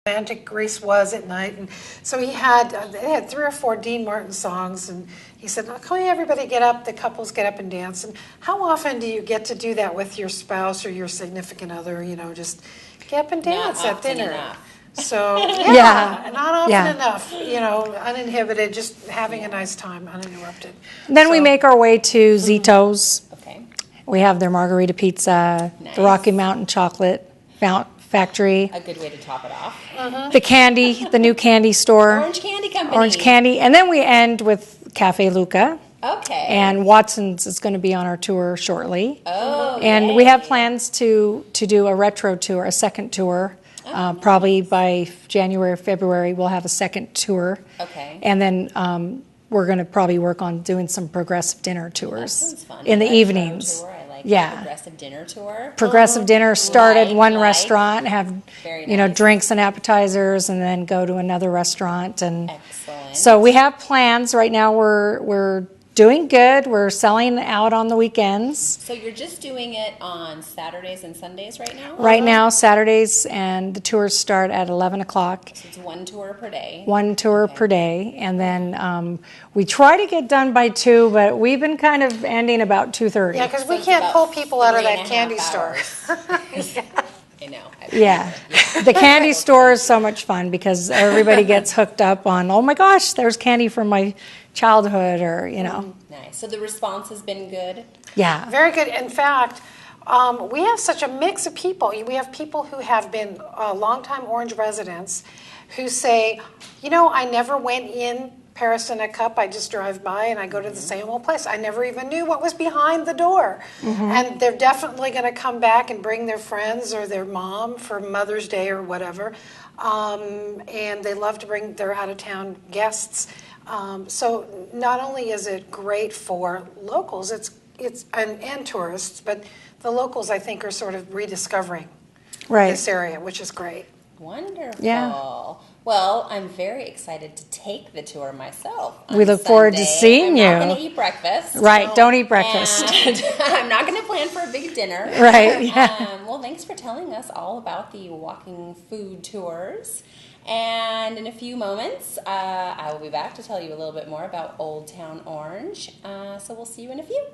romantic Greece was at night. And so he had, they had 3 or 4 Dean Martin songs, and he said, "Oh, can everybody get up, the couples get up and dance?" And how often do you get to do that with your spouse or your significant other, just get up and dance at dinner? Enough. So, Yeah. not often Yeah. enough, uninhibited, just having a nice time, uninterrupted. Then we So- make our way to Zito's. Okay. We have their margarita pizza, Nice. the Rocky Mountain Chocolate Factory, A good way to top it off. the candy, the new candy store, Orange Candy Company. Orange Candy, and then we end with Cafe Luca. Okay. And Watson's is going to be on our tour shortly. Oh, and yay. we have plans to do a retro tour, a second tour. Probably by January or February, we'll have a second tour. Okay. And then we're going to probably work on doing some progressive dinner tours That sounds fun. in the A retro evenings. Tour. I like Yeah. progressive dinner tour. Progressive dinner start at one Like. restaurant, have Very nice. drinks and appetizers, and then go to another restaurant. And Excellent. so we have plans right now. We're doing good. We're selling out on the weekends. So you're just doing it on Saturdays and Sundays right now? Right now, Saturdays, and the tours start at 11 o'clock. So it's one tour per day. One tour per day. And then we try to get done by 2, but we've been kind of ending about 2:30. Yeah, because we it's can't about pull people out of 3.5 that candy store. I know. Yeah. The candy store is so much fun because everybody gets hooked up on, oh my gosh, there's candy from my childhood, or. Nice. So the response has been good? Yeah. Very good. In fact, we have such a mix of people. We have people who have been longtime Orange residents who say, I never went in Paris in a cup. I just drive by and I go to the same old place. I never even knew what was behind the door. And they're definitely going to come back and bring their friends or their mom for Mother's Day or whatever. And they love to bring their out-of-town guests. So not only is it great for locals, and tourists, but the locals, I think, are sort of rediscovering this area, which is great. Wonderful. Yeah. Well, I'm very excited to take the tour myself. We look forward to seeing you. I'm not going to eat breakfast. Right. Don't eat breakfast. And I'm not going to plan for a big dinner. Right. Yeah. Well, thanks for telling us all about the walking food tours. And in a few moments, I will be back to tell you a little bit more about Old Town Orange. So we'll see you in a few.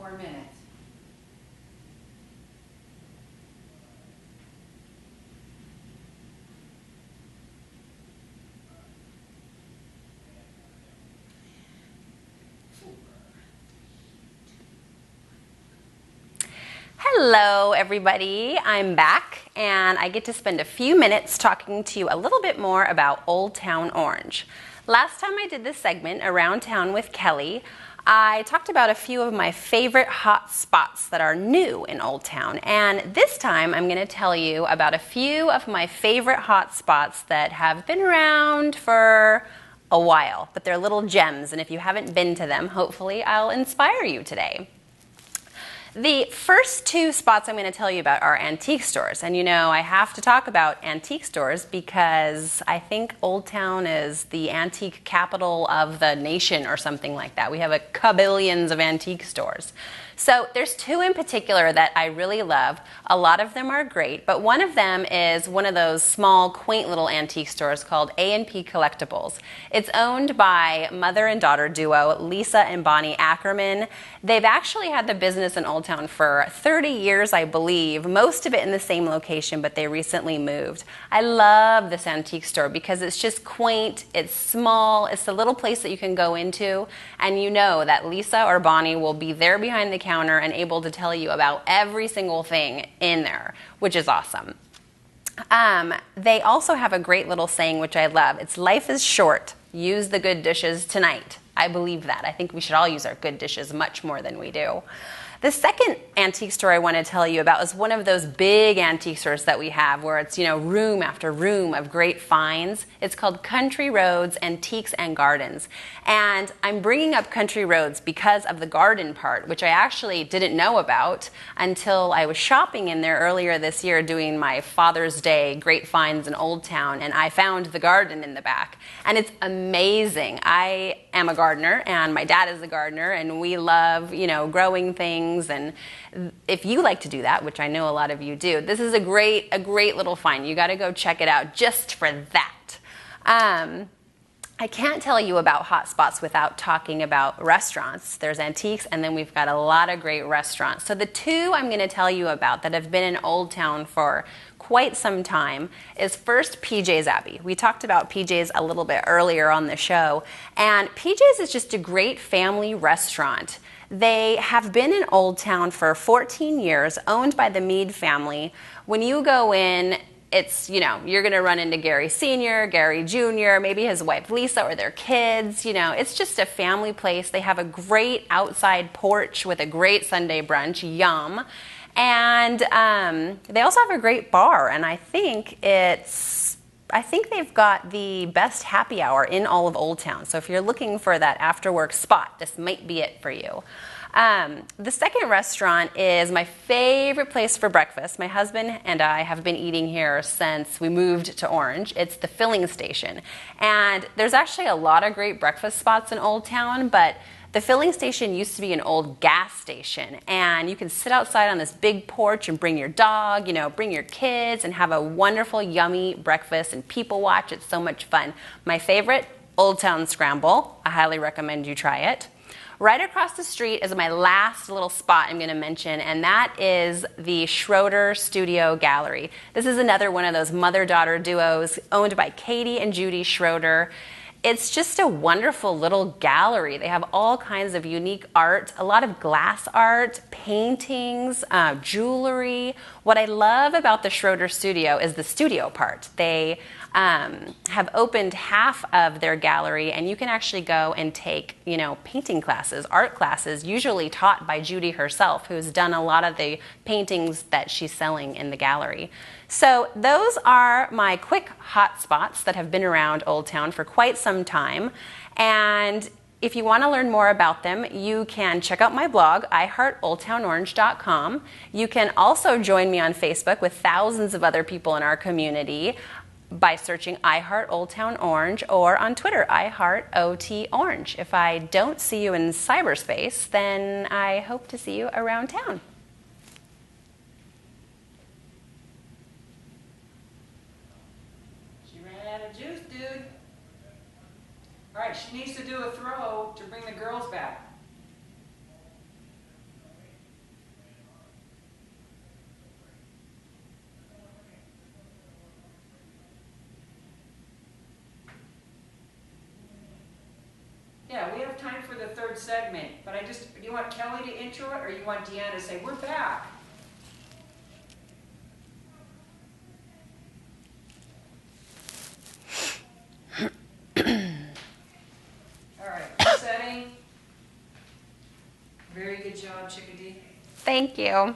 4 minutes. Hello everybody, I'm back and I get to spend a few minutes talking to you a little bit more about Old Town Orange. Last time I did this segment around town with Kelly, I talked about a few of my favorite hot spots that are new in Old Town, and this time I'm going to tell you about a few of my favorite hot spots that have been around for a while, but they're little gems, and if you haven't been to them, hopefully I'll inspire you today. The first two spots I'm going to tell you about are antique stores. And you know, I have to talk about antique stores because I think Old Town is the antique capital of the nation or something like that. We have a kabillions of antique stores. So there's two in particular that I really love. A lot of them are great, but one of them is one of those small, quaint little antique stores called A&P Collectibles. It's owned by mother and daughter duo Lisa and Bonnie Ackerman. They've actually had the business in Old Town for 30 years, I believe, most of it in the same location, but they recently moved. I love this antique store because it's just quaint, it's small, it's a little place that you can go into, and you know that Lisa or Bonnie will be there behind the counter and able to tell you about every single thing in there, which is awesome. They also have a great little saying, which I love. It's life is short. Use the good dishes tonight. I believe that. I think we should all use our good dishes much more than we do. The second antique store I want to tell you about is one of those big antique stores that we have where it's, you know, room after room of great finds. It's called Country Roads Antiques and Gardens. And I'm bringing up Country Roads because of the garden part, which I actually didn't know about until I was shopping in there earlier this year doing my Father's Day Great Finds in Old Town, and I found the garden in the back. And it's amazing. I am a gardener, and my dad is a gardener, and we love, you know, growing things. And if you like to do that, which I know a lot of you do, this is a great little find. You got to go check it out just for that. I can't tell you about hot spots without talking about restaurants. There's antiques, and then we've got a lot of great restaurants. So the two I'm going to tell you about that have been in Old Town for quite some time is first PJ's Abbey. We talked about PJ's a little bit earlier on the show, and PJ's is just a great family restaurant. They have been in Old Town for 14 years, owned by the Meade family. When you go in, it's, you know, you're going to run into Gary Sr., Gary Jr., maybe his wife Lisa or their kids. You know, it's just a family place. They have a great outside porch with a great Sunday brunch. Yum. And they also have a great bar, and I think they've got the best happy hour in all of Old Town. So if you're looking for that after work spot, this might be it for you. The second restaurant is my favorite place for breakfast. My husband and I have been eating here since we moved to Orange. It's the Filling Station. And there's actually a lot of great breakfast spots in Old Town, but the Filling Station used to be an old gas station, and you can sit outside on this big porch and bring your dog, you know, bring your kids and have a wonderful, yummy breakfast and people watch. It's so much fun. My favorite, Old Town Scramble. I highly recommend you try it. Right across the street is my last little spot I'm going to mention, and that is the Schroeder Studio Gallery. This is another one of those mother-daughter duos owned by Katie and Judy Schroeder. It's just a wonderful little gallery. They have all kinds of unique art, a lot of glass art, paintings, jewelry. What I love about the Schroeder Studio is the studio part. They have opened half of their gallery, and you can actually go and take, you know, painting classes, art classes, usually taught by Judy herself, who's done a lot of the paintings that she's selling in the gallery. So those are my quick hot spots that have been around Old Town for quite some time. And if you want to learn more about them, you can check out my blog, iheartoldtownorange.com. You can also join me on Facebook with thousands of other people in our community by searching iHeart Old Town Orange, or on Twitter, iHeartOTOrange. If I don't see you in cyberspace, then I hope to see you around town. She ran out of juice, dude. All right, she needs to do a throw to bring the girls back. Yeah, we have time for the third segment, but do you want Kelly to intro it, or you want Deanna to say, we're back? All right, setting. Very good job, Chickadee. Thank you.